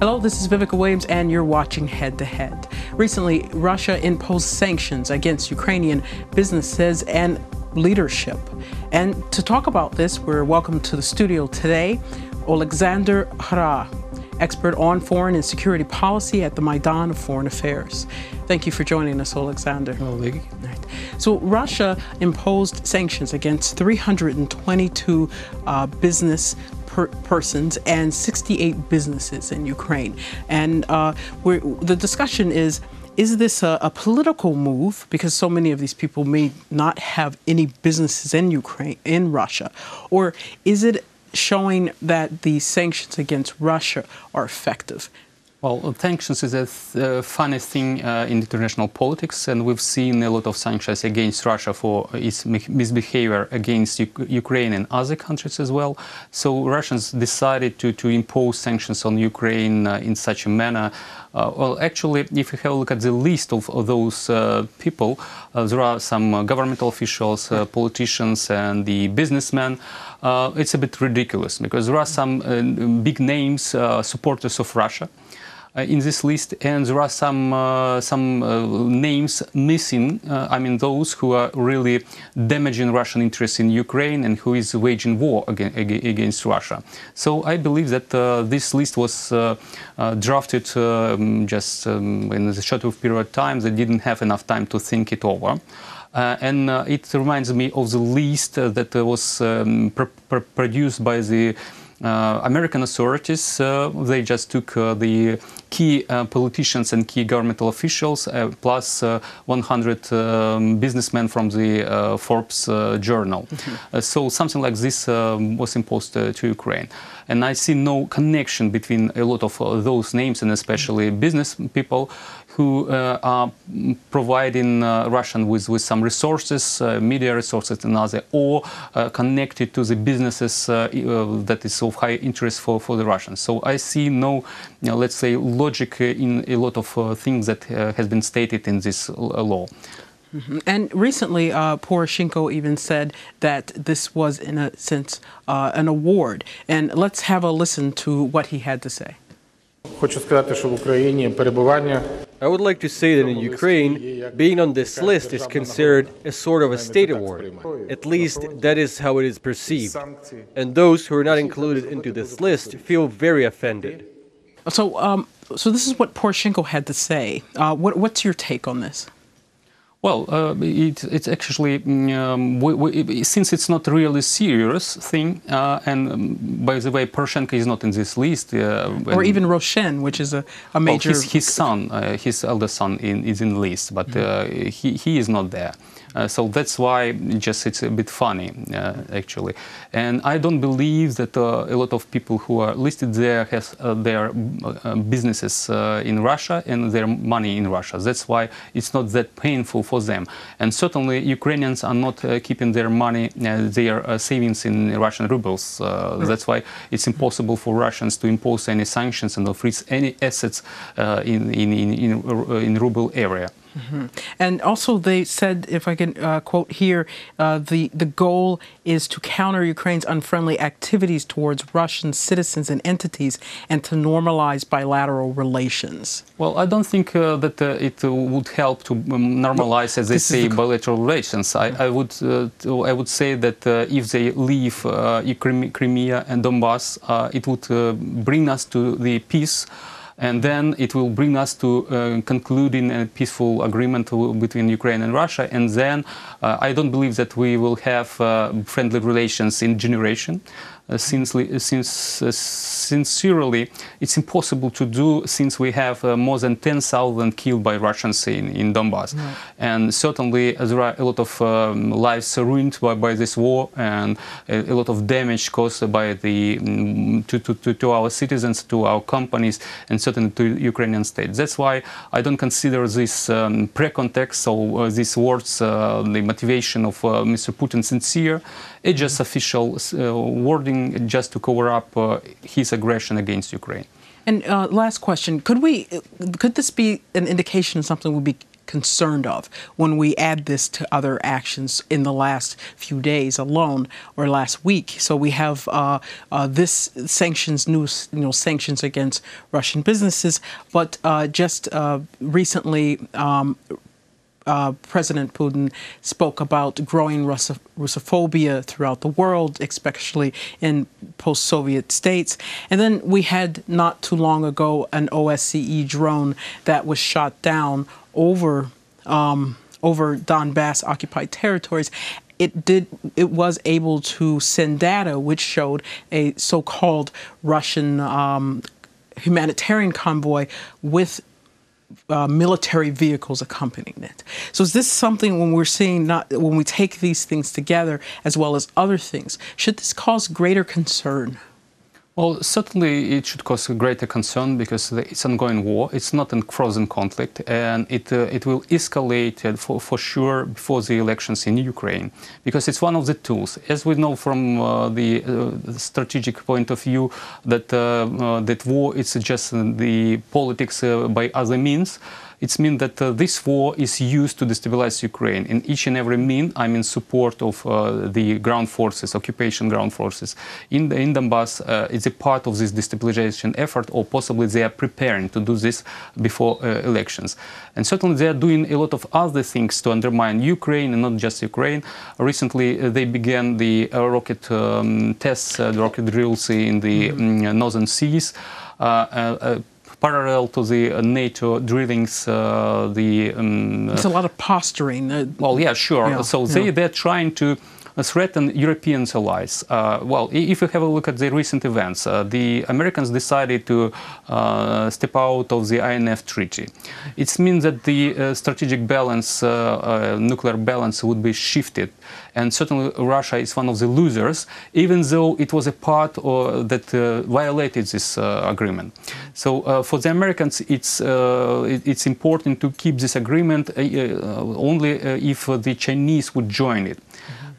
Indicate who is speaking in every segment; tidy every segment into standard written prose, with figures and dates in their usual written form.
Speaker 1: Hello, this is Vivica Williams, and you're watching Head to Head. Recently, Russia imposed sanctions against Ukrainian businesses and leadership. And to talk about this, we're welcomed to the studio today, Oleksandr Khara, expert on foreign and security policy at the Maidan of Foreign Affairs. Thank you for joining us, Oleksandr.
Speaker 2: Hello, Vicky.
Speaker 1: Right. So Russia imposed sanctions against 322 persons and 68 businesses in Ukraine. And the discussion is this a political move, because so many of these people may not have any businesses in Ukraine, in Russia, or is it showing that the sanctions against Russia are effective?
Speaker 2: Well, sanctions is a funny thing in international politics, and we've seen a lot of sanctions against Russia for its misbehavior against Ukraine and other countries as well. So Russians decided to impose sanctions on Ukraine in such a manner. Well, actually, if you have a look at the list of those people, there are some governmental officials, politicians, and the businessmen. It's a bit ridiculous because there are some big names, supporters of Russia, in this list, and there are some names missing. I mean, those who are really damaging Russian interests in Ukraine and who is waging war against Russia. So I believe that this list was drafted just in a short period of time. They didn't have enough time to think it over. And it reminds me of the list that was produced by the American authorities. They just took the key politicians and key governmental officials, plus 100 businessmen from the Forbes journal. So something like this was imposed to Ukraine. And I see no connection between a lot of those names, and especially business people who are providing Russian with some resources, media resources and other, or connected to the businesses that is of high interest for the Russians. So I see no, let's say, logic in a lot of things that has been stated in this law.
Speaker 1: And recently, Poroshenko even said that this was, in a sense, an award. And let's have a listen to what he had to say.
Speaker 3: I would like to say that in Ukraine, being on this list is considered a sort of a state award. At least that is how it is perceived. And those who are not included into this list feel very offended.
Speaker 1: So this is what Poroshenko had to say. What's your take on this?
Speaker 2: Well, it's actually, since it's not really serious thing, and by the way, Poroshenko is not in this list.
Speaker 1: Or even Roshen, which is a major...
Speaker 2: Well, his son, his elder son is in the list, but he is not there. So that's why just it's a bit funny, actually. And I don't believe that a lot of people who are listed there has their businesses in Russia and their money in Russia. That's why it's not that painful for them. And certainly Ukrainians are not keeping their money, their savings in Russian rubles. That's why it's impossible for Russians to impose any sanctions and freeze any assets in ruble area.
Speaker 1: And also they said, if I can quote here, the goal is to counter Ukraine's unfriendly activities towards Russian citizens and entities and to normalize bilateral relations.
Speaker 2: Well, I don't think that it would help to normalize, as they say, bilateral relations. I would say that if they leave Crimea and Donbas, it would bring us to the peace. And then it will bring us to concluding a peaceful agreement between Ukraine and Russia. And then I don't believe that we will have friendly relations in generation. Sincerely, it's impossible to do, since we have more than 10,000 killed by Russians in Donbas. Right. And certainly there are a lot of lives ruined by this war, and a lot of damage caused by to our citizens, to our companies, and certainly to Ukrainian state. That's why I don't consider this pre-context or these words, the motivation of Mr. Putin, sincere. It's just official wording just to cover up his aggression against Ukraine.
Speaker 1: And last question, could this be an indication of something would be concerned of when we add this to other actions in the last few days alone or last week? So we have this sanctions news, sanctions against Russian businesses, but just recently, President Putin spoke about growing Russophobia throughout the world, especially in post-Soviet states. And then we had not too long ago an OSCE drone that was shot down over Donbas occupied territories. It was able to send data which showed a so-called Russian humanitarian convoy with military vehicles accompanying it. So is this something, when we're seeing, when we take these things together as well as other things, should this cause greater concern?
Speaker 2: Well, certainly it should cause greater concern because it's an ongoing war. It's not a frozen conflict, and it will escalate for sure before the elections in Ukraine, because it's one of the tools. As we know from the strategic point of view, that war is just the politics by other means. It means that this war is used to destabilize Ukraine. In each and every mean, I'm in support of the ground forces, occupation ground forces. In Donbas, it's a part of this destabilization effort, or possibly they are preparing to do this before elections. And certainly they are doing a lot of other things to undermine Ukraine, and not just Ukraine. Recently, they began the rocket tests, the rocket drills in the northern seas. Parallel to the NATO drillings,
Speaker 1: it's a lot of posturing.
Speaker 2: Well, yeah, sure.
Speaker 1: Yeah,
Speaker 2: so they're trying to threaten European allies. Well, if you have a look at the recent events, the Americans decided to step out of the INF Treaty. It means that the strategic balance, nuclear balance, would be shifted. And certainly Russia is one of the losers, even though it was a part that violated this agreement. So for the Americans, it's important to keep this agreement only if the Chinese would join it.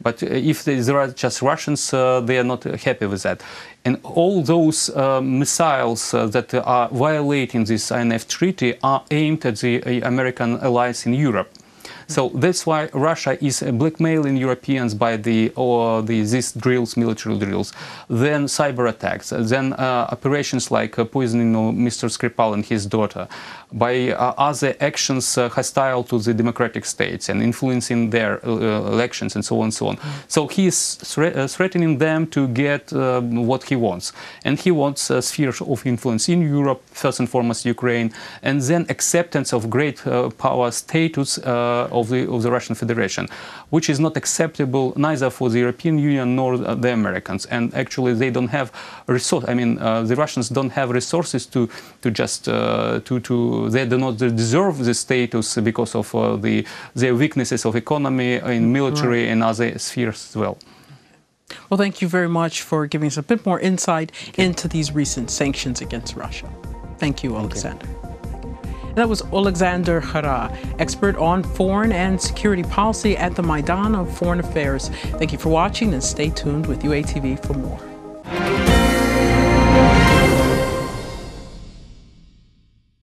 Speaker 2: But if there are just Russians, they are not happy with that. And all those missiles that are violating this INF Treaty are aimed at the American allies in Europe. So that's why Russia is blackmailing Europeans by these drills, military drills, then cyber attacks, then operations like poisoning Mr. Skripal and his daughter, by other actions hostile to the democratic states and influencing their elections and so on and so on. So he is threatening them to get what he wants. And he wants a sphere of influence in Europe, first and foremost Ukraine, and then acceptance of great power status of the Russian Federation, which is not acceptable neither for the European Union nor the Americans. And actually they don't have resources. I mean, the Russians don't have resources they do not deserve the status because of their weaknesses of economy, in military and other spheres as well.
Speaker 1: Well, thank you very much for giving us a bit more insight into these recent sanctions against Russia. Thank you, Oleksandr. That was Oleksandr Khara, expert on foreign and security policy at the Maidan of Foreign Affairs. Thank you for watching, and stay tuned with UATV for more.